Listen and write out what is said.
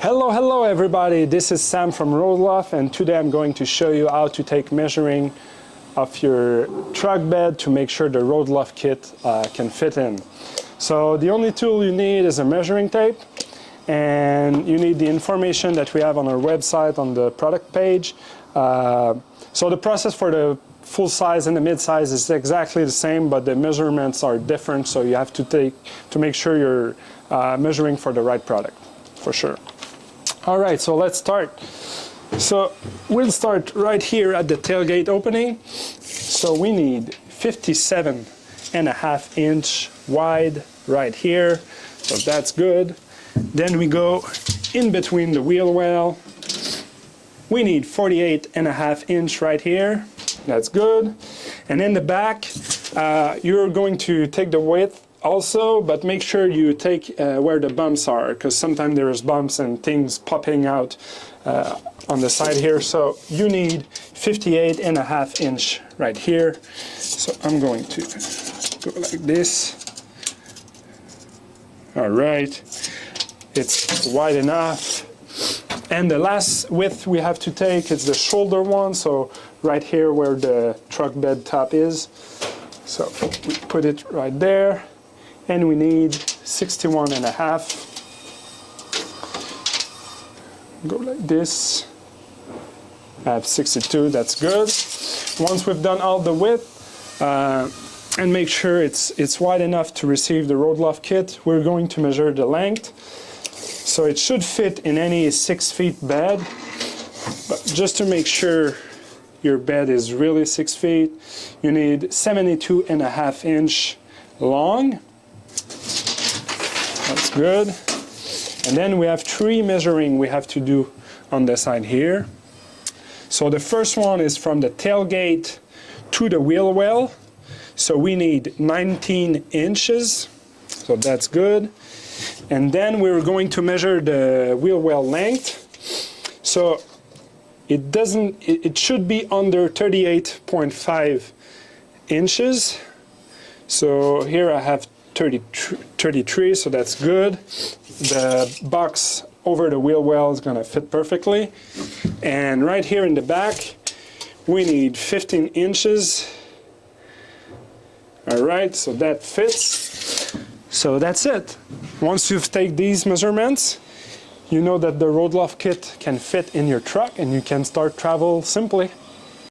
Hello everybody, this is Sam from Roadloft, and today I'm going to show you how to take measuring of your truck bed to make sure the Roadloft kit can fit in. So the only tool you need is a measuring tape, and you need the information that we have on our website on the product page. So the process for the full size and the mid size is exactly the same, but the measurements are different, so you have to make sure you're measuring for the right product, for sure. All right, so let's start. So we'll start right here at the tailgate opening. So we need 57.5 inch wide right here, so that's good. Then we go in between the wheel well. We need 48.5 inch right here, that's good. And in the back, you're going to take the width also, but make sure you take where the bumps are, because sometimes there's bumps and things popping out on the side here. So you need 58.5 inch right here. So I'm going to go like this. All right, it's wide enough. And the last width we have to take is the shoulder one, so right here where the truck bed top is. So we put it right there. And we need 61.5. Go like this. I have 62, that's good. Once we've done all the width, and make sure it's wide enough to receive the Roadloft kit, we're going to measure the length. So it should fit in any 6 feet bed, but just to make sure your bed is really 6 feet, you need 72.5 inch long. That's good. And then we have 3 measuring we have to do on the side here. So the first one is from the tailgate to the wheel well. So we need 19 inches. So that's good. And then we're going to measure the wheel well length. So it should be under 38.5 inches. So here I have 33, so that's good. The box over the wheel well is going to fit perfectly. And right here in the back, we need 15 inches. All right, so that fits. So that's it. Once you've taken these measurements, you know that the Roadloft kit can fit in your truck and you can start travel simply.